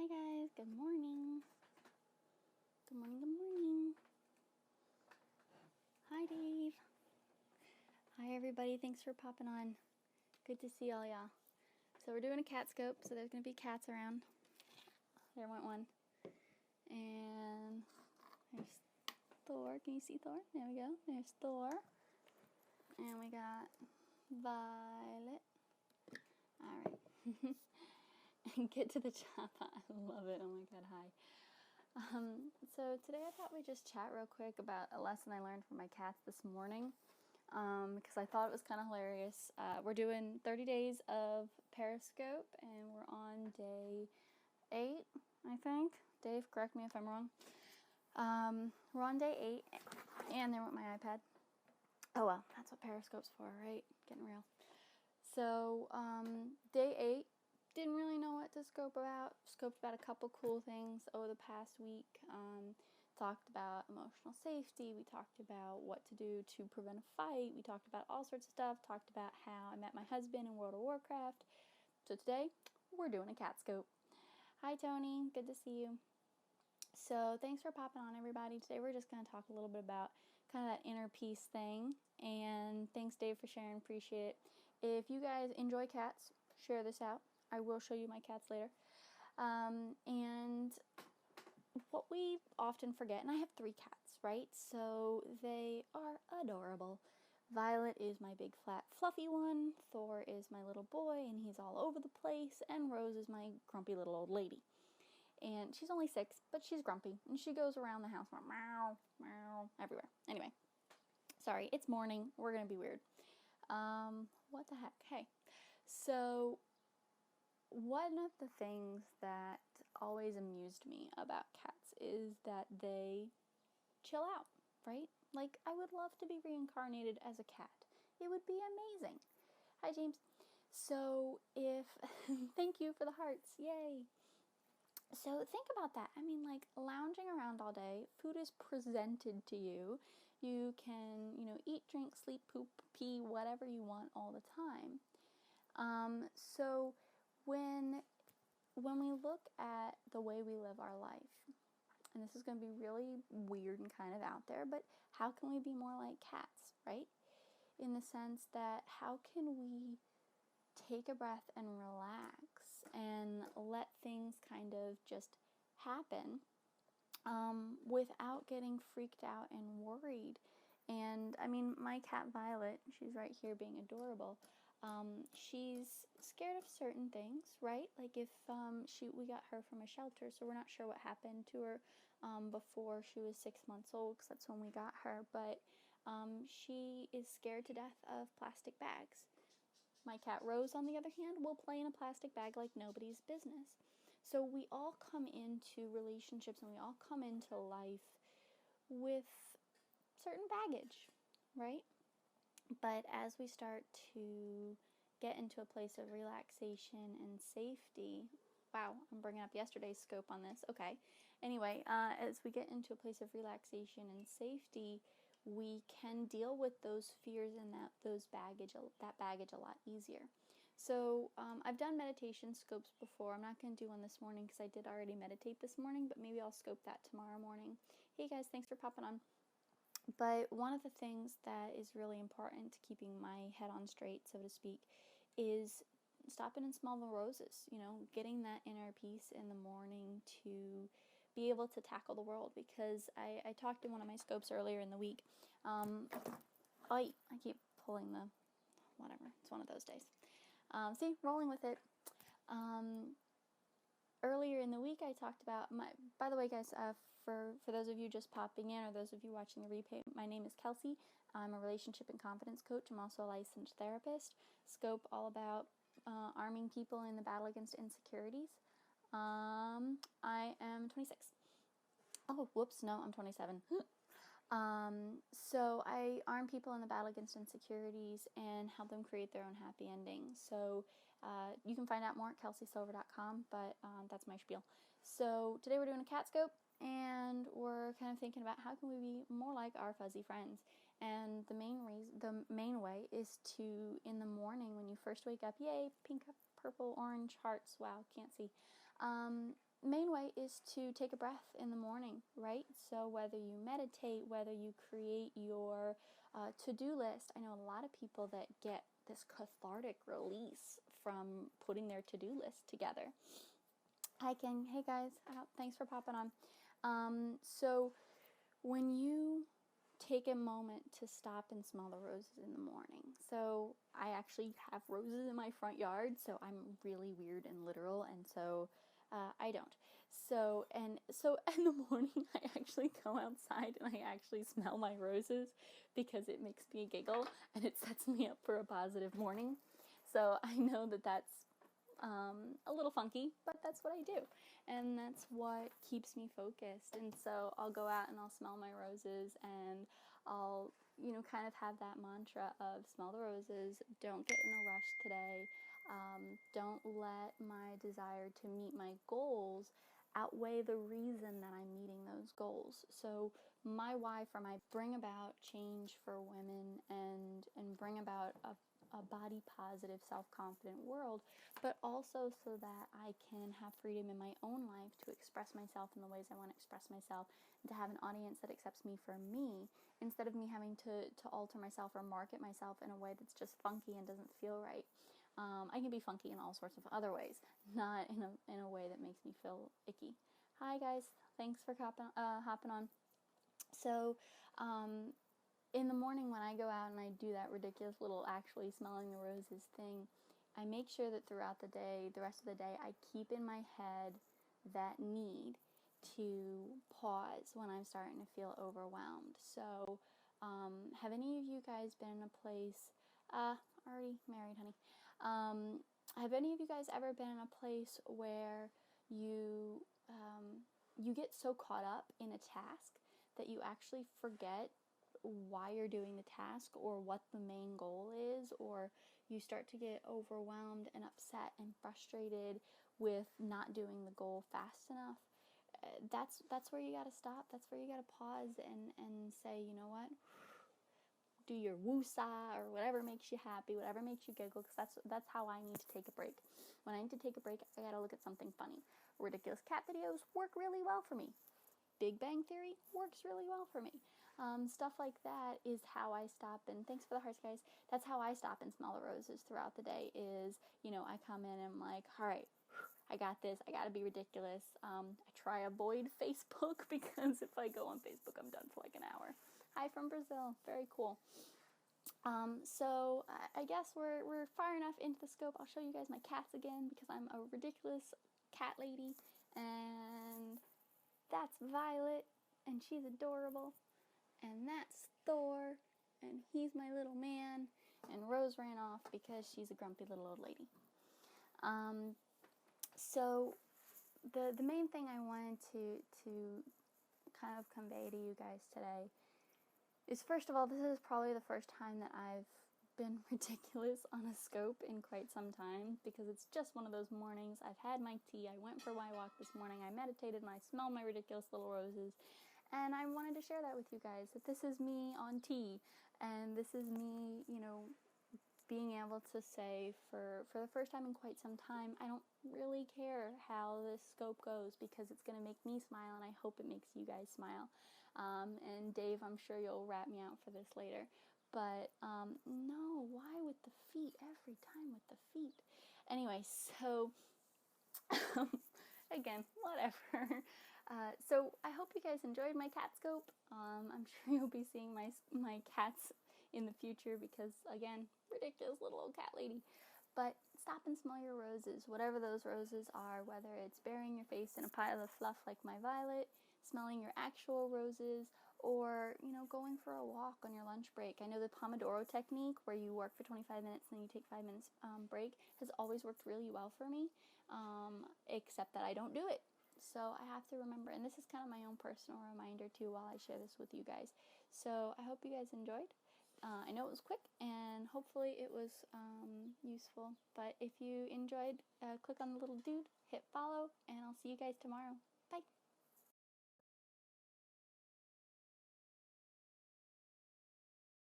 Hi guys, good morning. Good morning, good morning. Hi Dave. Hi everybody, thanks for popping on. Good to see all y'all. So we're doing a cat scope, so there's going to be cats around. There went one. And there's Thor. Can you see Thor? There we go. There's Thor. And we got Violet. Alright. Get to the chat. I love it. Oh my god, hi. So today I thought we'd just chat real quick about a lesson I learned from my cats this morning, because I thought it was kind of hilarious. We're doing 30 days of Periscope, and we're on day 8, I think. Dave, correct me if I'm wrong. We're on day 8, and there went my iPad. Oh well, that's what Periscope's for, right? Getting real. So, day 8, didn't really know what to scope about. Scoped about a couple cool things over the past week. Talked about emotional safety. We talked about what to do to prevent a fight. We talked about all sorts of stuff. Talked about how I met my husband in World of Warcraft. So today, we're doing a cat scope. Hi, Tony. Good to see you. So thanks for popping on, everybody. Today we're just going to talk a little bit about kind of that inner peace thing. And thanks, Dave, for sharing. Appreciate it. If you guys enjoy cats, share this out. I will show you my cats later. And what we often forget, and I have 3 cats, right? So they are adorable. Violet is my big, flat, fluffy one. Thor is my little boy, and he's all over the place. And Rose is my grumpy little old lady. And she's only 6, but she's grumpy. And she goes around the house, meow, meow, everywhere. Anyway, sorry, it's morning. We're going to be weird. What the heck? Hey. So, one of the things that always amused me about cats is that they chill out, right? Like, I would love to be reincarnated as a cat. It would be amazing. Hi, James. So, thank you for the hearts. Yay. So think about that. I mean, like, lounging around all day, food is presented to you. You can, eat, drink, sleep, poop, pee, whatever you want all the time. So when we look at the way we live our life, and this is going to be really weird and kind of out there, but how can we be more like cats, right? In the sense that how can we take a breath and relax and let things kind of just happen without getting freaked out and worried. And I mean, my cat Violet, she's right here being adorable. She's scared of certain things, right? Like if we got her from a shelter, so we're not sure what happened to her before she was 6 months old, because that's when we got her. But she is scared to death of plastic bags. My cat Rose, on the other hand, will play in a plastic bag like nobody's business. So we all come into relationships and we all come into life with certain baggage, right? But as we start to get into a place of relaxation and safety, wow, I'm bringing up yesterday's scope on this. Okay. Anyway, as we get into a place of relaxation and safety, we can deal with those fears and that baggage a lot easier. So I've done meditation scopes before. I'm not going to do one this morning because I did already meditate this morning, but maybe I'll scope that tomorrow morning. Hey guys, thanks for popping on. But one of the things that is really important to keeping my head on straight, so to speak, is stopping and smell the roses, getting that inner peace in the morning to be able to tackle the world. Because I talked in one of my scopes earlier in the week. I keep pulling the whatever. It's one of those days. See, rolling with it. Earlier in the week, I talked about by the way, guys, for those of you just popping in or those of you watching the replay, my name is Kelsey. I'm a relationship and confidence coach. I'm also a licensed therapist. Scope all about arming people in the battle against insecurities. I am 26. Oh, whoops, no, I'm 27. So I arm people in the battle against insecurities and help them create their own happy ending. So you can find out more at kelseysilver.com, but that's my spiel. So today we're doing a cat scope, and we're kind of thinking about how can we be more like our fuzzy friends. And the main way is to, in the morning when you first wake up, yay, pink, purple, orange, hearts, wow, can't see. main way is to take a breath in the morning, right? So whether you meditate, whether you create your to-do list, I know a lot of people that get this cathartic release from putting their to-do list together. Hi King, hey guys, thanks for popping on. So when you take a moment to stop and smell the roses in the morning. So I actually have roses in my front yard, so I'm really weird and literal, and so I don't. So in the morning I actually go outside and I actually smell my roses because it makes me giggle and it sets me up for a positive morning. So I know that that's a little funky, but that's what I do, and that's what keeps me focused. And so I'll go out and I'll smell my roses, and I'll kind of have that mantra of smell the roses, don't get in a rush today, don't let my desire to meet my goals outweigh the reason that I'm meeting those goals. So my why for my bring about change for women and bring about a body positive, self-confident world, but also so that I can have freedom in my own life to express myself in the ways I want to express myself, and to have an audience that accepts me for me, instead of me having to alter myself or market myself in a way that's just funky and doesn't feel right. I can be funky in all sorts of other ways, not in a way that makes me feel icky. Hi guys, thanks for hopping on. So in the morning when I go out and I do that ridiculous little actually smelling the roses thing, I make sure that throughout the day, the rest of the day, I keep in my head that need to pause when I'm starting to feel overwhelmed. So have any of you guys been in a place, already married, honey, have any of you guys ever been in a place where you get so caught up in a task that you actually forget why you're doing the task or what the main goal is, or you start to get overwhelmed and upset and frustrated with not doing the goal fast enough? That's where you got to stop. That's where you got to pause and say, you know what? Do your woosah or whatever makes you happy, whatever makes you giggle, because that's how I need to take a break. When I need to take a break, I gotta look at something funny. Ridiculous cat videos work really well for me. Big Bang Theory works really well for me. Stuff like that is how I stop, and thanks for the hearts, guys. That's how I stop and smell the roses throughout the day is, I come in and I'm like, all right, I got this. I gotta be ridiculous. I try avoid Facebook because if I go on Facebook, I'm done for like an hour. Hi from Brazil. Very cool. So I guess we're far enough into the scope. I'll show you guys my cats again because I'm a ridiculous cat lady, and that's Violet, and she's adorable, and that's Thor, and he's my little man, and Rose ran off because she's a grumpy little old lady. So the main thing I wanted to kind of convey to you guys today is, first of all, this is probably the first time that I've been ridiculous on a scope in quite some time, because it's just one of those mornings. I've had my tea, I went for my walk this morning, I meditated, and I smelled my ridiculous little roses, and I wanted to share that with you guys, that this is me on tea, and this is me, being able to say for the first time in quite some time, I don't really care how this scope goes, because it's going to make me smile, and I hope it makes you guys smile. And Dave, I'm sure you'll rat me out for this later. But no, why with the feet? Every time with the feet. Anyway, so again, whatever. So I hope you guys enjoyed my cat scope. I'm sure you'll be seeing my cats in the future because, again, ridiculous little old cat lady. But stop and smell your roses, whatever those roses are, whether it's burying your face in a pile of fluff like my Violet, smelling your actual roses, or, going for a walk on your lunch break. I know the Pomodoro technique, where you work for 25 minutes and then you take 5 minutes break, has always worked really well for me, except that I don't do it. So I have to remember, and this is kind of my own personal reminder too while I share this with you guys. So I hope you guys enjoyed. I know it was quick, and hopefully it was useful. But if you enjoyed, click on the little dude, hit follow, and I'll see you guys tomorrow. Bye.